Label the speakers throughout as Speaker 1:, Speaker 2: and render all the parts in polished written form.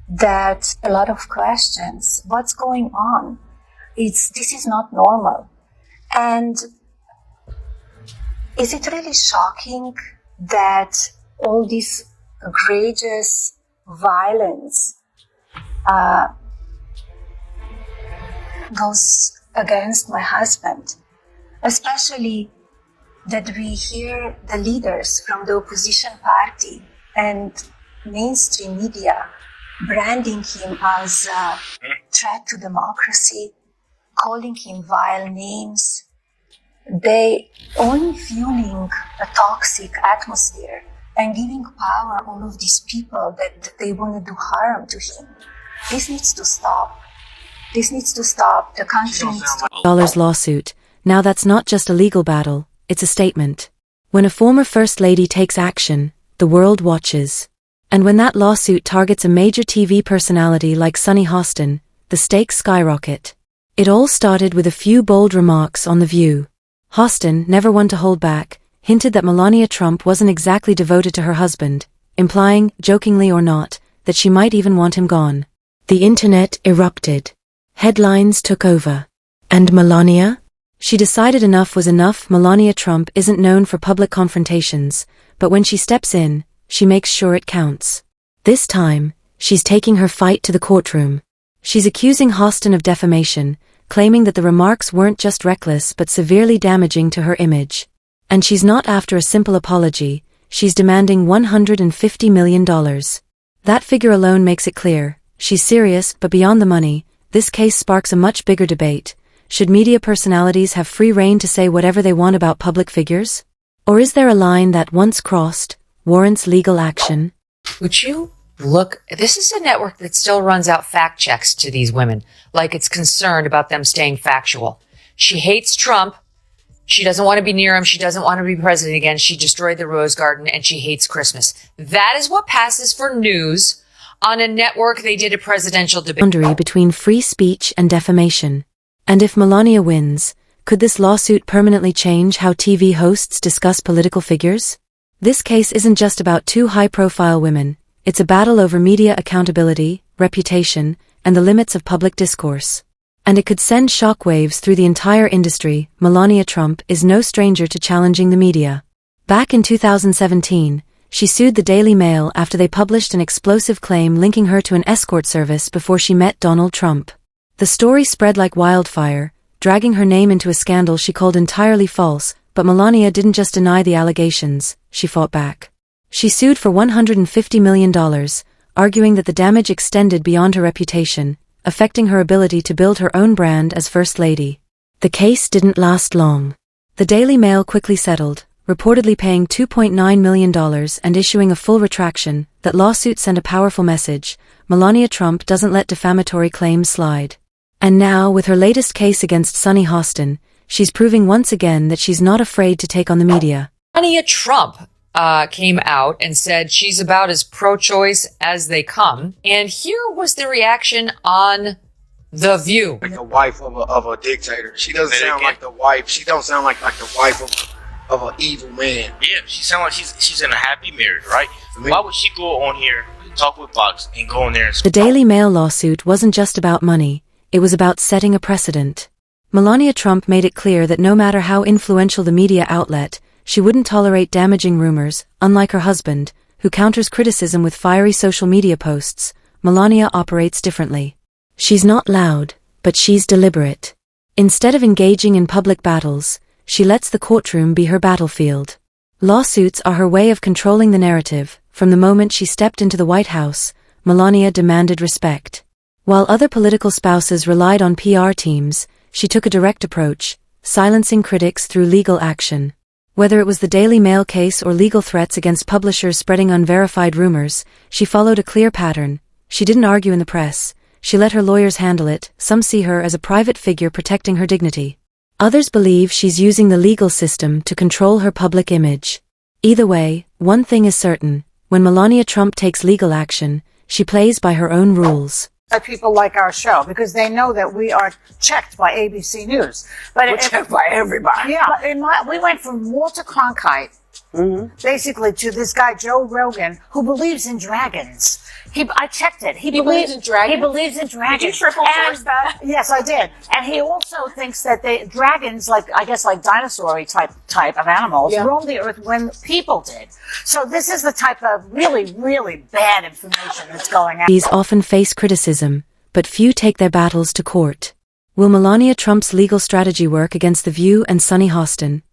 Speaker 1: That a lot of questions. What's going on? This is not normal. And is it really shocking that all this egregious violence goes against my husband? Especially that we hear the leaders from the opposition party and mainstream media branding him as a threat to democracy, calling him vile names. They only fueling a toxic atmosphere and giving power all of these people that they want to do harm to him. This needs to stop. This needs to stop. The country needs to...
Speaker 2: Dollars lawsuit. Now that's not just a legal battle, it's a statement. When a former First Lady takes action, the world watches. And when that lawsuit targets a major TV personality like Sunny Hostin, the stakes skyrocket. It all started with a few bold remarks on The View. Hostin, never one to hold back, hinted that Melania Trump wasn't exactly devoted to her husband, implying, jokingly or not, that she might even want him gone. The internet erupted. Headlines took over. And Melania? She decided enough was enough. Melania Trump isn't known for public confrontations, but when she steps in, she makes sure it counts. This time, she's taking her fight to the courtroom. She's accusing Hostin of defamation, claiming that the remarks weren't just reckless but severely damaging to her image. And she's not after a simple apology, she's demanding $150 million. That figure alone makes it clear, she's serious, but beyond the money, this case sparks a much bigger debate. Should media personalities have free rein to say whatever they want about public figures? Or is there a line that, once crossed, warrants legal action?
Speaker 3: Would you look, this is a network that still runs out fact checks to these women, like it's concerned about them staying factual. She hates Trump. She doesn't want to be near him. She doesn't want to be president again. She destroyed the Rose Garden and she hates Christmas. That is what passes for news on a network. They did a presidential debate.
Speaker 2: Boundary between free speech and defamation. And if Melania wins, could this lawsuit permanently change how TV hosts discuss political figures? This case isn't just about two high-profile women. It's a battle over media accountability, reputation, and the limits of public discourse. And it could send shockwaves through the entire industry. Melania Trump is no stranger to challenging the media. Back in 2017, she sued the Daily Mail after they published an explosive claim linking her to an escort service before she met Donald Trump. The story spread like wildfire, dragging her name into a scandal she called entirely false, but Melania didn't just deny the allegations, she fought back. She sued for $150 million, arguing that the damage extended beyond her reputation, affecting her ability to build her own brand as First Lady. The case didn't last long. The Daily Mail quickly settled, reportedly paying $2.9 million and issuing a full retraction. That lawsuit sent a powerful message: Melania Trump doesn't let defamatory claims slide. And now, with her latest case against Sunny Hostin, she's proving once again that she's not afraid to take on the media.
Speaker 3: Melania Trump came out and said she's about as pro-choice as they come. And here was the reaction on The View.
Speaker 4: Like the wife of a dictator. She doesn't sound like the wife. She don't sound like the wife of an evil man.
Speaker 5: Yeah, she sounds like she's in a happy marriage, right? Why would she go on here and talk with Fox and go in there and...
Speaker 2: The Daily Mail lawsuit wasn't just about money. It was about setting a precedent. Melania Trump made it clear that no matter how influential the media outlet, she wouldn't tolerate damaging rumors. Unlike her husband, who counters criticism with fiery social media posts, Melania operates differently. She's not loud, but she's deliberate. Instead of engaging in public battles, she lets the courtroom be her battlefield. Lawsuits are her way of controlling the narrative. From the moment she stepped into the White House, Melania demanded respect. While other political spouses relied on PR teams, she took a direct approach, silencing critics through legal action. Whether it was the Daily Mail case or legal threats against publishers spreading unverified rumors, she followed a clear pattern. She didn't argue in the press. She let her lawyers handle it. Some see her as a private figure protecting her dignity. Others believe she's using the legal system to control her public image. Either way, one thing is certain: when Melania Trump takes legal action, she plays by her own rules.
Speaker 6: People like our show because they know that we are checked by ABC News. But
Speaker 4: We're checked by everybody.
Speaker 6: Yeah, we went from Walter Cronkite basically to this guy Joe Rogan who believes in dragons. I checked it.
Speaker 7: He believes in dragons?
Speaker 6: He believes in dragons.
Speaker 7: Did you triple source that?
Speaker 6: Yes, I did. And he also thinks that dragons, like dinosaur type of animals, roamed the earth when people did. So this is the type of really, really bad information that's going out.
Speaker 2: These often face criticism, but few take their battles to court. Will Melania Trump's legal strategy work against The View and Sunny Hostin?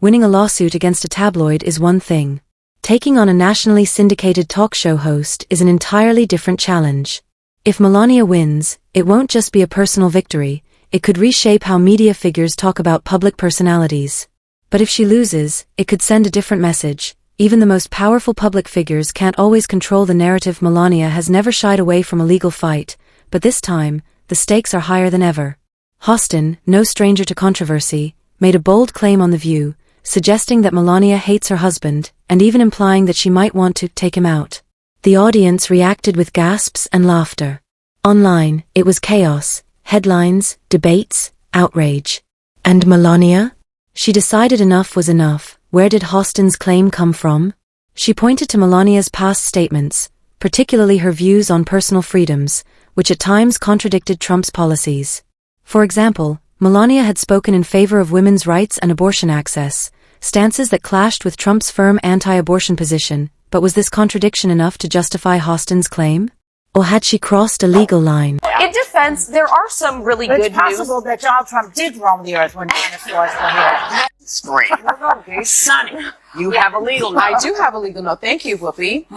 Speaker 2: Winning a lawsuit against a tabloid is one thing. Taking on a nationally syndicated talk show host is an entirely different challenge. If Melania wins, it won't just be a personal victory, it could reshape how media figures talk about public personalities. But if she loses, it could send a different message. Even the most powerful public figures can't always control the narrative. Melania has never shied away from a legal fight, but this time, the stakes are higher than ever. Hostin, no stranger to controversy, made a bold claim on The View, suggesting that Melania hates her husband, and even implying that she might want to take him out. The audience reacted with gasps and laughter. Online, it was chaos, headlines, debates, outrage. And Melania? She decided enough was enough. Where did Hostin's claim come from? She pointed to Melania's past statements, particularly her views on personal freedoms, which at times contradicted Trump's policies. For example, Melania had spoken in favor of women's rights and abortion access, stances that clashed with Trump's firm anti-abortion position, but was this contradiction enough to justify Hostin's claim? Or had she crossed a legal line?
Speaker 7: In defense, there are some really good news.
Speaker 6: It's possible that Donald Trump did roam the earth when dinosaurs were here.
Speaker 7: Scream. Sonny, you have a legal note.
Speaker 8: I do have a legal note. Thank you, Whoopi.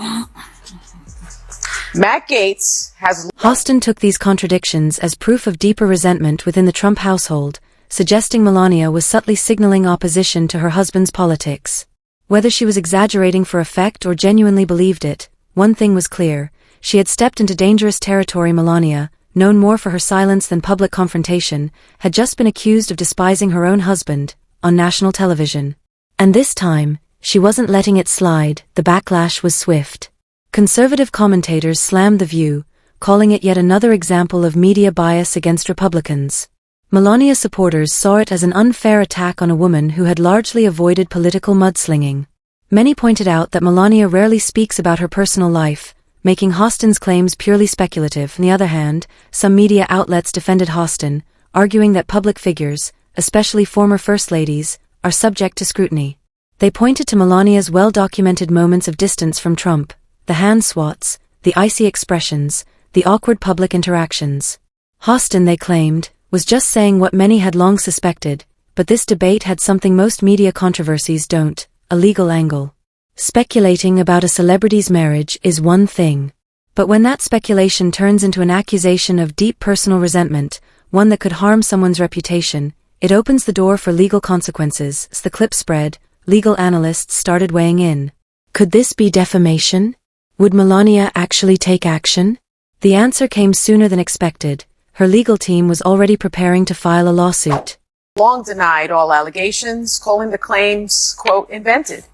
Speaker 8: Matt Gaetz has...
Speaker 2: Hostin took these contradictions as proof of deeper resentment within the Trump household, suggesting Melania was subtly signaling opposition to her husband's politics. Whether she was exaggerating for effect or genuinely believed it, one thing was clear: she had stepped into dangerous territory. Melania, known more for her silence than public confrontation, had just been accused of despising her own husband, on national television. And this time, she wasn't letting it slide. The backlash was swift. Conservative commentators slammed The View, calling it yet another example of media bias against Republicans. Melania supporters saw it as an unfair attack on a woman who had largely avoided political mudslinging. Many pointed out that Melania rarely speaks about her personal life, making Hostin's claims purely speculative. On the other hand, some media outlets defended Hostin, arguing that public figures, especially former first ladies, are subject to scrutiny. They pointed to Melania's well-documented moments of distance from Trump, the hand swats, the icy expressions, the awkward public interactions. Hostin, they claimed, was just saying what many had long suspected, but this debate had something most media controversies don't: a legal angle. Speculating about a celebrity's marriage is one thing. But when that speculation turns into an accusation of deep personal resentment, one that could harm someone's reputation, it opens the door for legal consequences. As the clip spread, legal analysts started weighing in. Could this be defamation? Would Melania actually take action? The answer came sooner than expected. Her legal team was already preparing to file a lawsuit.
Speaker 8: long denied all allegations, calling the claims, quote, invented,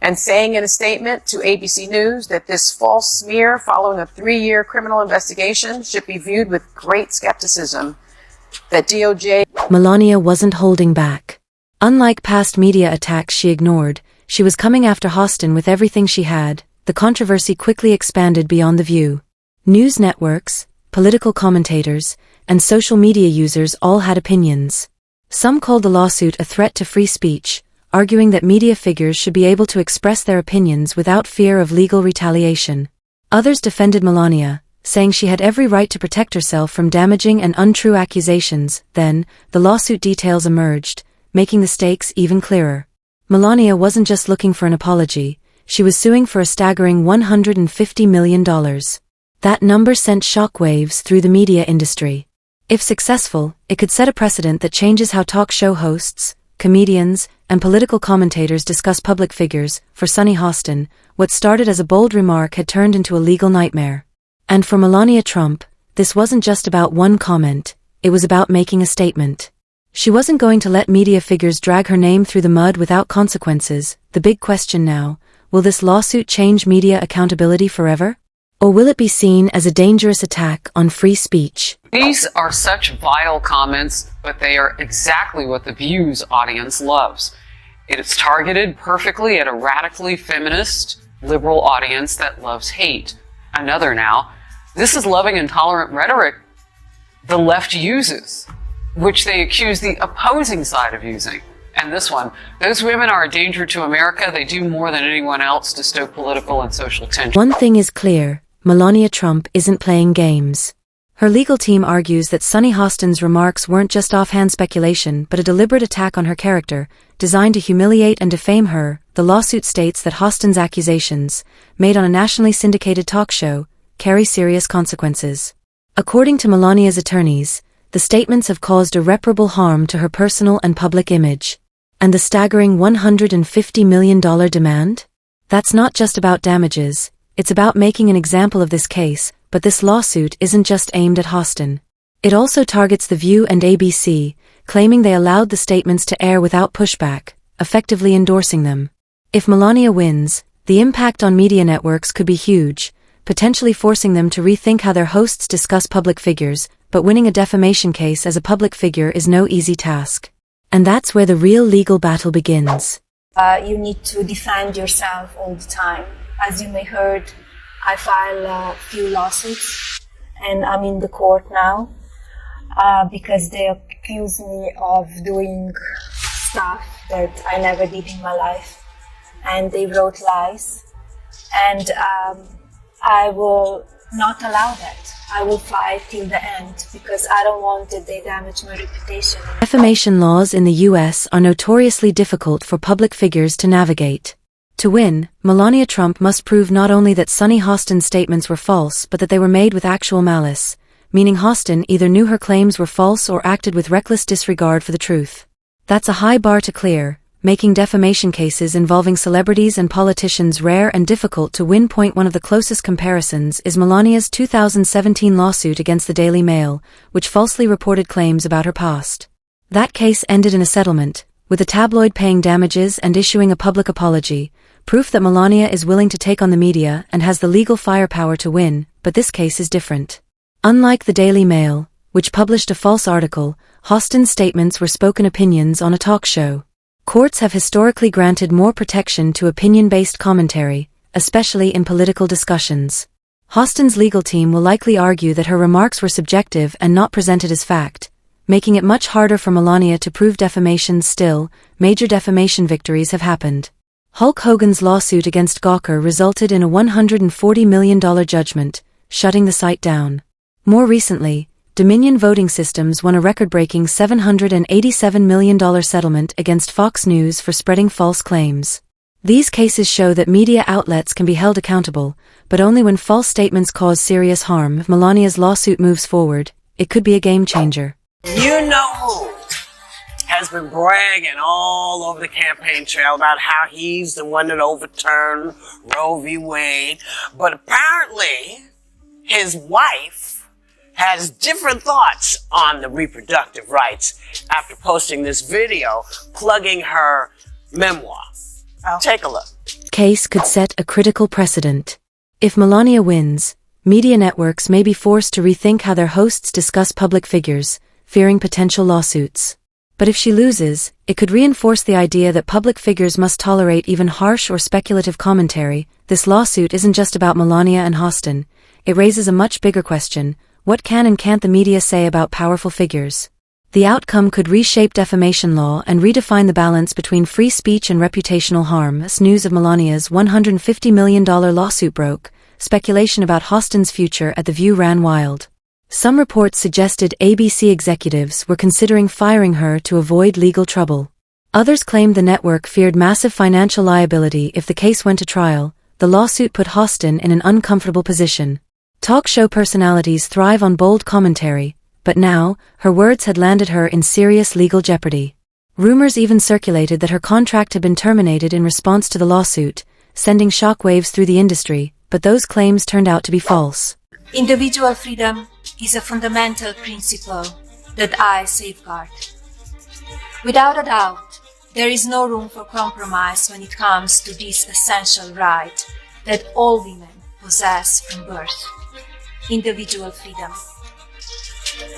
Speaker 8: and saying in a statement to ABC News that this false smear following a 3-year criminal investigation should be viewed with great skepticism. That DOJ...
Speaker 2: Melania wasn't holding back. Unlike past media attacks she ignored, she was coming after Hostin with everything she had. The controversy quickly expanded beyond The View. News networks, political commentators, and social media users all had opinions. Some called the lawsuit a threat to free speech, arguing that media figures should be able to express their opinions without fear of legal retaliation. Others defended Melania, saying she had every right to protect herself from damaging and untrue accusations. Then, the lawsuit details emerged, making the stakes even clearer. Melania wasn't just looking for an apology, she was suing for a staggering $150 million. That number sent shockwaves through the media industry. If successful, it could set a precedent that changes how talk show hosts, comedians, and political commentators discuss public figures. For Sunny Hostin, what started as a bold remark had turned into a legal nightmare. And for Melania Trump, this wasn't just about one comment, it was about making a statement. She wasn't going to let media figures drag her name through the mud without consequences. The big question now, will this lawsuit change media accountability forever? Or will it be seen as a dangerous attack on free speech?
Speaker 9: These are such vile comments, but they are exactly what The View's audience loves. It is targeted perfectly at a radically feminist, liberal audience that loves hate. Another now, this is loving and tolerant rhetoric the left uses, which they accuse the opposing side of using. And this one, those women are a danger to America. They do more than anyone else to stoke political and social tension.
Speaker 2: One thing is clear, Melania Trump isn't playing games. Her legal team argues that Sunny Hostin's remarks weren't just offhand speculation but a deliberate attack on her character, designed to humiliate and defame her. The lawsuit states that Hostin's accusations, made on a nationally syndicated talk show, carry serious consequences. According to Melania's attorneys, the statements have caused irreparable harm to her personal and public image. And the staggering $150 million demand? That's not just about damages, it's about making an example of this case, but this lawsuit isn't just aimed at Hostin. It also targets The View and ABC, claiming they allowed the statements to air without pushback, effectively endorsing them. If Melania wins, the impact on media networks could be huge, potentially forcing them to rethink how their hosts discuss public figures, but winning a defamation case as a public figure is no easy task. And that's where the real legal battle begins.
Speaker 1: You need to defend yourself all the time. As you may heard, I filed a few lawsuits and I'm in the court now because they accuse me of doing stuff that I never did in my life, and they wrote lies, and I will not allow that. I will fight till the end because I don't want that they damage my reputation.
Speaker 2: Defamation laws in the US are notoriously difficult for public figures to navigate. To win, Melania Trump must prove not only that Sunny Hostin's statements were false but that they were made with actual malice, meaning Hostin either knew her claims were false or acted with reckless disregard for the truth. That's a high bar to clear, making defamation cases involving celebrities and politicians rare and difficult to win. One of the closest comparisons is Melania's 2017 lawsuit against the Daily Mail, which falsely reported claims about her past. That case ended in a settlement, with the tabloid paying damages and issuing a public apology, proof that Melania is willing to take on the media and has the legal firepower to win. But this case is different. Unlike the Daily Mail, which published a false article, Hostin's statements were spoken opinions on a talk show. Courts have historically granted more protection to opinion-based commentary, especially in political discussions. Hostin's legal team will likely argue that her remarks were subjective and not presented as fact, making it much harder for Melania to prove defamation. Still, major defamation victories have happened. Hulk Hogan's lawsuit against Gawker resulted in a $140 million judgment, shutting the site down. More recently, Dominion Voting Systems won a record-breaking $787 million settlement against Fox News for spreading false claims. These cases show that media outlets can be held accountable, but only when false statements cause serious harm. If Melania's lawsuit moves forward, it could be a game-changer.
Speaker 7: You know who has been bragging all over the campaign trail about how he's the one that overturned Roe v. Wade, but apparently his wife has different thoughts on the reproductive rights after posting this video plugging her memoir. Take a look.
Speaker 2: Case could set a critical precedent. If Melania wins, media networks may be forced to rethink how their hosts discuss public figures, fearing potential lawsuits. But if she loses, it could reinforce the idea that public figures must tolerate even harsh or speculative commentary. This lawsuit isn't just about Melania and Hostin. It raises a much bigger question: what can and can't the media say about powerful figures? The outcome could reshape defamation law and redefine the balance between free speech and reputational harm. As news of Melania's $150 million lawsuit broke, speculation about Hostin's future at The View ran wild. Some reports suggested ABC executives were considering firing her to avoid legal trouble. Others claimed the network feared massive financial liability if the case went to trial. The lawsuit put Hostin in an uncomfortable position. Talk show personalities thrive on bold commentary, but now, her words had landed her in serious legal jeopardy. Rumors even circulated that her contract had been terminated in response to the lawsuit, sending shockwaves through the industry, but those claims turned out to be false.
Speaker 1: Individual freedom is a fundamental principle that I safeguard. Without a doubt, there is no room for compromise when it comes to this essential right that all women possess from birth. Individual freedom.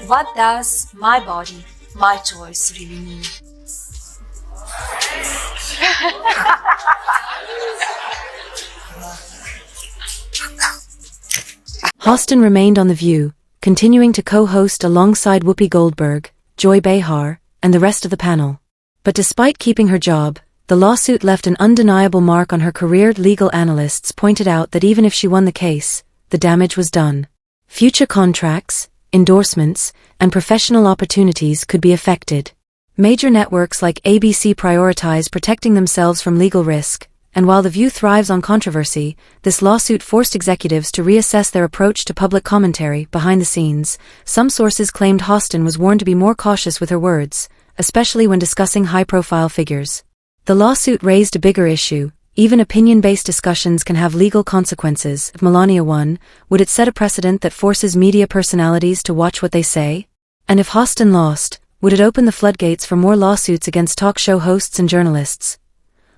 Speaker 1: What does my body, my choice really mean?
Speaker 2: Hostin remained on The View, continuing to co-host alongside Whoopi Goldberg, Joy Behar, and the rest of the panel. But despite keeping her job, the lawsuit left an undeniable mark on her career. Legal analysts pointed out that even if she won the case, the damage was done. Future contracts, endorsements, and professional opportunities could be affected. Major networks like ABC prioritize protecting themselves from legal risk, and while The View thrives on controversy, this lawsuit forced executives to reassess their approach to public commentary. Behind the scenes, some sources claimed Hostin was warned to be more cautious with her words, especially when discussing high-profile figures. The lawsuit raised a bigger issue. Even opinion-based discussions can have legal consequences. If Melania won, would it set a precedent that forces media personalities to watch what they say? And if Hostin lost, would it open the floodgates for more lawsuits against talk show hosts and journalists?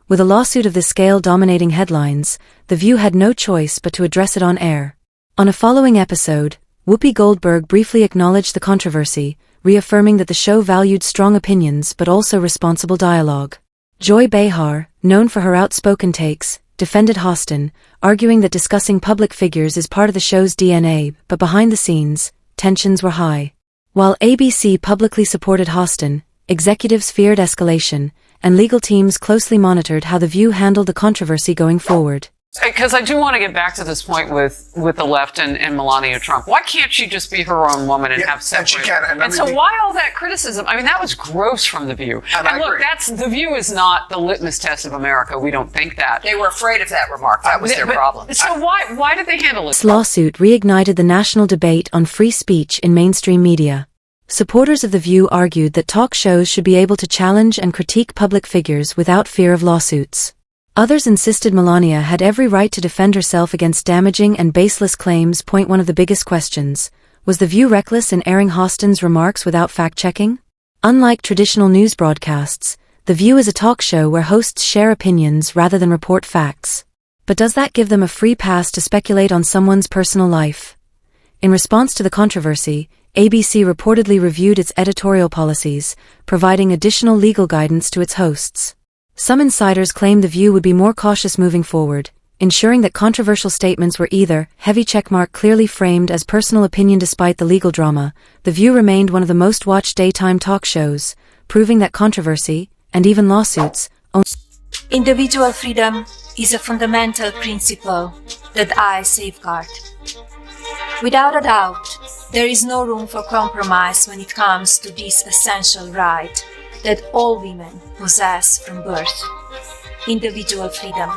Speaker 2: With a lawsuit of this scale dominating headlines, The View had no choice but to address it on air. On a following episode, Whoopi Goldberg briefly acknowledged the controversy, reaffirming that the show valued strong opinions but also responsible dialogue. Joy Behar, known for her outspoken takes, defended Hostin, arguing that discussing public figures is part of the show's DNA, but behind the scenes, tensions were high. While ABC publicly supported Hostin, executives feared escalation, and legal teams closely monitored how The View handled the controversy going forward.
Speaker 9: Because I do want to get back to this point with the left and Melania Trump. Why can't she just be her own woman and have separate?
Speaker 10: And she can.
Speaker 9: And so why all that criticism? I mean, that was gross from The View. And look, The View is not the litmus test of America. We don't think that.
Speaker 3: They were afraid of that remark. That was their problem.
Speaker 9: So why did they handle it?
Speaker 2: This lawsuit reignited the national debate on free speech in mainstream media. Supporters of The View argued that talk shows should be able to challenge and critique public figures without fear of lawsuits. Others insisted Melania had every right to defend herself against damaging and baseless claims. One of the biggest questions: was The View reckless in airing Hostin's remarks without fact-checking? Unlike traditional news broadcasts, The View is a talk show where hosts share opinions rather than report facts. But does that give them a free pass to speculate on someone's personal life? In response to the controversy, ABC reportedly reviewed its editorial policies, providing additional legal guidance to its hosts. Some insiders claimed The View would be more cautious moving forward, ensuring that controversial statements were either heavy checkmark clearly framed as personal opinion. Despite the legal drama, The View remained one of the most watched daytime talk shows, proving that controversy, and even lawsuits,
Speaker 1: Individual freedom is a fundamental principle that I safeguard. Without a doubt, there is no room for compromise when it comes to this essential right that all women possess from birth: individual freedom.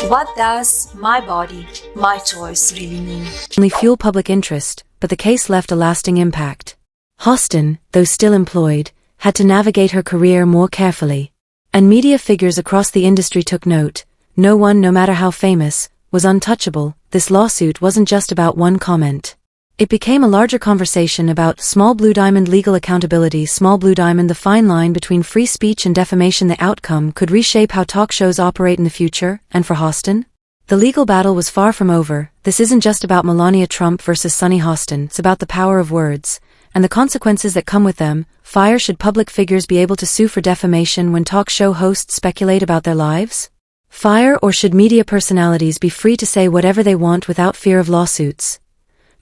Speaker 1: What does my body, my choice really mean?
Speaker 2: Only fuel public interest, but the case left a lasting impact. Hostin, though still employed, had to navigate her career more carefully. And media figures across the industry took note. No one, no matter how famous, was untouchable. This lawsuit wasn't just about one comment. It became a larger conversation about small blue diamond legal accountability. Small blue diamond, the fine line between free speech and defamation. The outcome could reshape how talk shows operate in the future, and for Hostin, the legal battle was far from over. This isn't just about Melania Trump versus Sunny Hostin. It's about the power of words, and the consequences that come with them. Fire: should public figures be able to sue for defamation when talk show hosts speculate about their lives? Fire: or should media personalities be free to say whatever they want without fear of lawsuits?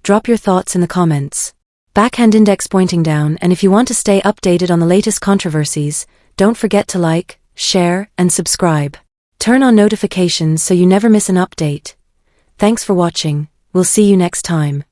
Speaker 2: Drop your thoughts in the comments. Backhand index pointing down, and if you want to stay updated on the latest controversies, don't forget to like, share, and subscribe. Turn on notifications so you never miss an update. Thanks for watching. We'll see you next time.